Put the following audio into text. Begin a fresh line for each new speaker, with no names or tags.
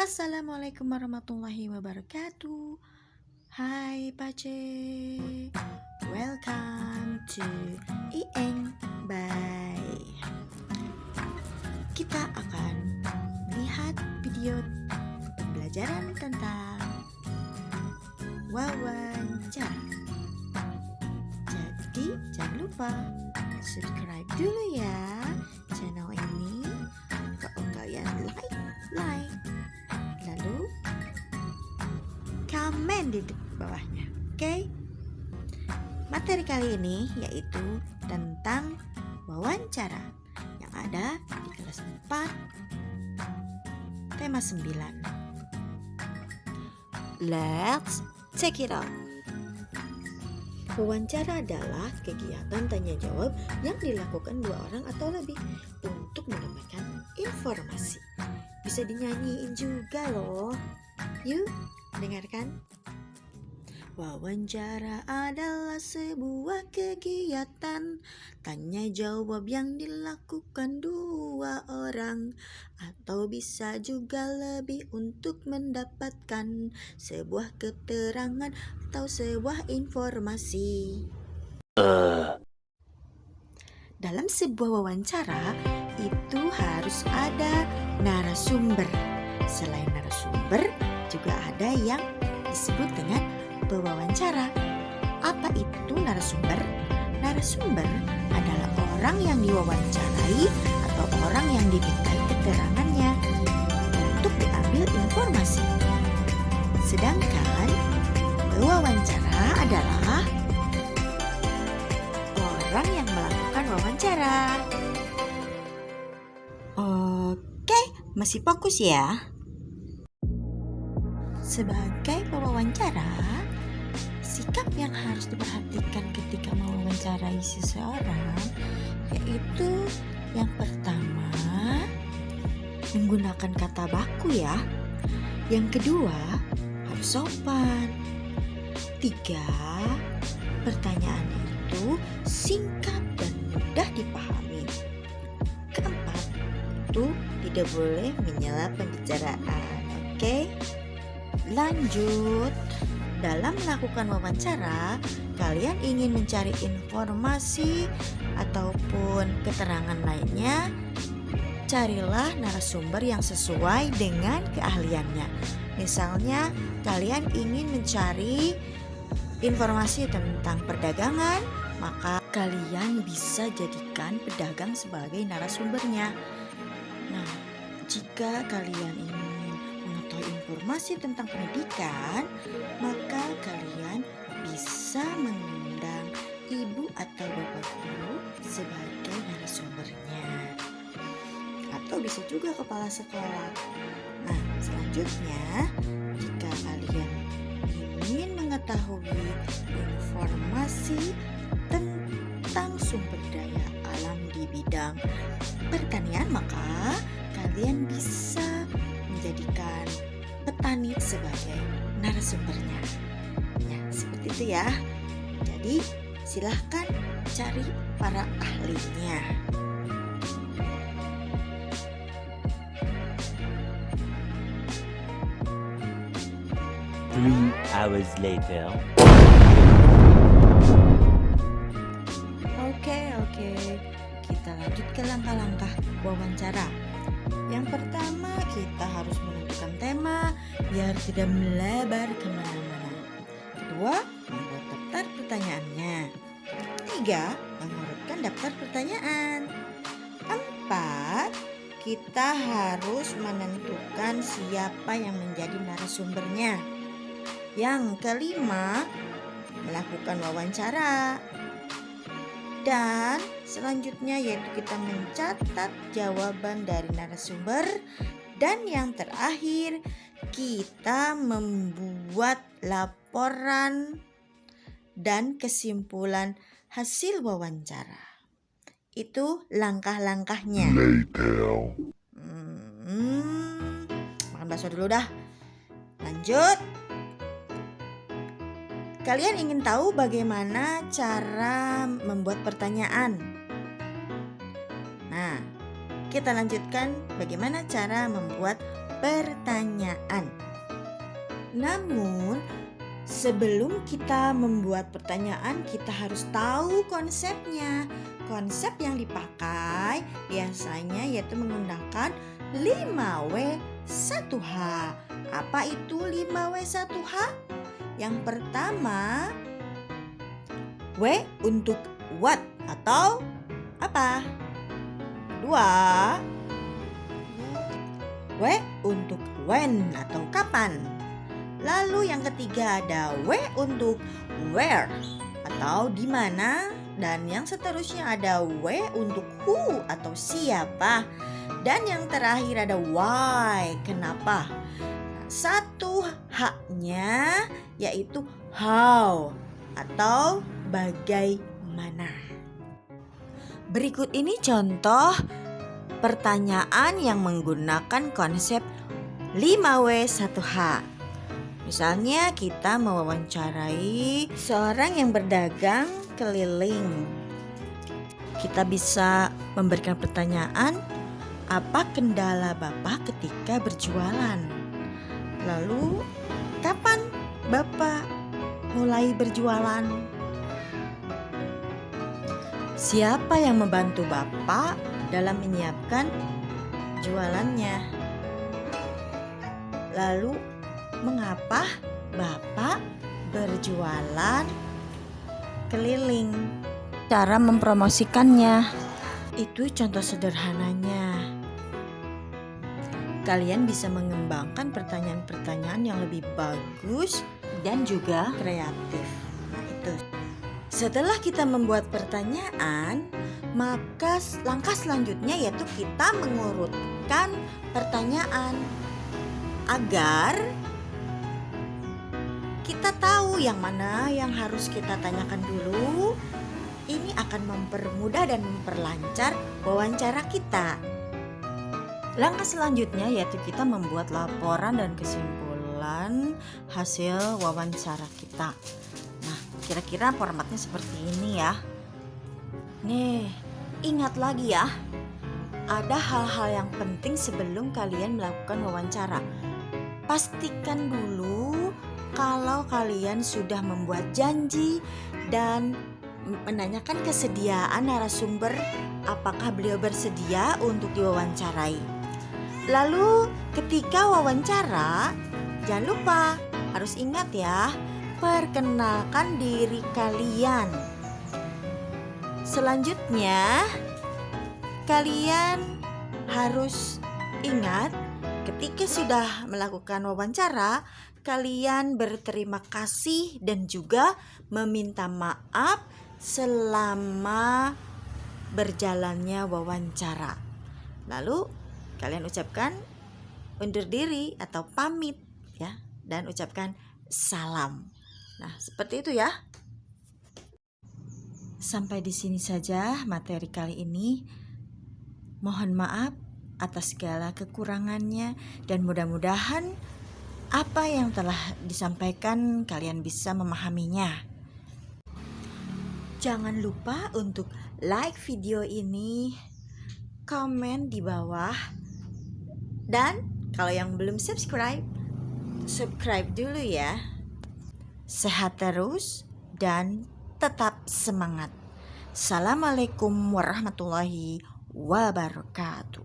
Assalamualaikum warahmatullahi wabarakatuh. Hai Pace, welcome to Ieng Bye. Kita akan melihat video pembelajaran tentang wawancara. Jadi jangan lupa subscribe dulu ya channel ini. Kalau kalian like, lalu komen di bawahnya. Oke? Materi kali ini yaitu tentang wawancara yang ada di kelas 4 tema 9. Let's check it out. Wawancara adalah kegiatan tanya jawab yang dilakukan dua orang atau lebih untuk mendapatkan informasi. Bisa dinyanyiin juga loh. Yuk, dengarkan. Wawancara adalah sebuah kegiatan tanya jawab yang dilakukan dua orang atau bisa juga lebih untuk mendapatkan sebuah keterangan atau sebuah informasi. Dalam sebuah wawancara itu harus ada narasumber. Selain narasumber juga ada yang disebut dengan pewawancara. Apa itu narasumber? Narasumber adalah orang yang diwawancarai atau orang yang dimintai keterangannya untuk diambil informasi. Sedangkan pewawancara adalah orang yang melakukan wawancara. Oke, masih fokus ya? Sebagai pewawancara, sikap yang harus diperhatikan ketika mewawancarai seseorang yaitu yang pertama, menggunakan kata baku ya. Yang kedua, harus sopan. 3, pertanyaannya itu singkat dan mudah dipahami. Keempat, itu tidak boleh menyela pembicaraan. Oke? Lanjut. Dalam melakukan wawancara, kalian ingin mencari informasi ataupun keterangan lainnya, carilah narasumber yang sesuai dengan keahliannya. Misalnya, kalian ingin mencari informasi tentang perdagangan, maka kalian bisa jadikan pedagang sebagai narasumbernya. Nah, jika kalian ingin mengetahui informasi tentang pendidikan, maka kalian bisa mengundang ibu atau bapak guru sebagai narasumbernya. Atau bisa juga kepala sekolah. Nah, selanjutnya, jika kalian ingin mengetahui informasi tentang sumber daya alam di bidang pertanian, maka kalian bisa menjadikan petani sebagai narasumbernya. Ya, seperti itu ya. Jadi, silahkan cari para ahlinya.
Three hours later.
Oke. Kita lanjut ke langkah-langkah wawancara. Yang pertama, kita harus menentukan tema biar tidak melebar kemana-mana. Kedua, membuat daftar pertanyaannya. 3, mengurutkan daftar pertanyaan. 4, kita harus menentukan siapa yang menjadi narasumbernya. Yang kelima, melakukan wawancara. Dan selanjutnya yaitu kita mencatat jawaban dari narasumber. Dan yang terakhir, kita membuat laporan dan kesimpulan hasil wawancara. Itu langkah-langkahnya. Makan bakso dulu dah. Lanjut. Kalian ingin tahu bagaimana cara membuat pertanyaan? Nah, kita lanjutkan bagaimana cara membuat pertanyaan. Namun, sebelum kita membuat pertanyaan, kita harus tahu konsepnya. Konsep yang dipakai biasanya yaitu menggunakan 5W1H. Apa itu 5W1H? Yang pertama, W untuk what atau apa? Kedua, W untuk when atau kapan. Lalu yang ketiga ada W untuk where atau di mana, dan yang seterusnya ada W untuk who atau siapa, dan yang terakhir ada why, kenapa. Satu H-nya yaitu how atau bagaimana. Berikut ini contoh pertanyaan yang menggunakan konsep 5W1H. Misalnya kita mewawancarai seorang yang berdagang keliling. Kita bisa memberikan pertanyaan, apa kendala Bapak ketika berjualan? Lalu, kapan Bapak mulai berjualan? Siapa yang membantu Bapak dalam menyiapkan jualannya? Lalu, mengapa Bapak berjualan keliling? Cara mempromosikannya, itu contoh sederhananya. Kalian bisa mengembangkan pertanyaan-pertanyaan yang lebih bagus dan juga kreatif. Nah, itu. Setelah kita membuat pertanyaan, maka langkah selanjutnya yaitu kita mengurutkan pertanyaan agar kita tahu yang mana yang harus kita tanyakan dulu. Ini akan mempermudah dan memperlancar wawancara kita. Langkah selanjutnya yaitu kita membuat laporan dan kesimpulan hasil wawancara kita. Nah, kira-kira formatnya seperti ini ya. Nih, ingat lagi ya. Ada hal-hal yang penting sebelum kalian melakukan wawancara. Pastikan dulu kalau kalian sudah membuat janji dan menanyakan kesediaan narasumber, apakah beliau bersedia untuk diwawancarai. Lalu ketika wawancara, jangan lupa harus ingat ya, perkenalkan diri kalian. Selanjutnya, kalian harus ingat ketika sudah melakukan wawancara, kalian berterima kasih dan juga meminta maaf selama berjalannya wawancara. Lalu kalian ucapkan undur diri atau pamit ya, dan ucapkan salam. Nah, seperti itu ya. Sampai di sini saja materi kali ini. Mohon maaf atas segala kekurangannya dan mudah-mudahan apa yang telah disampaikan kalian bisa memahaminya. Jangan lupa untuk like video ini, komen di bawah, dan kalau yang belum subscribe dulu ya. Sehat terus dan tetap semangat. Assalamualaikum warahmatullahi wabarakatuh.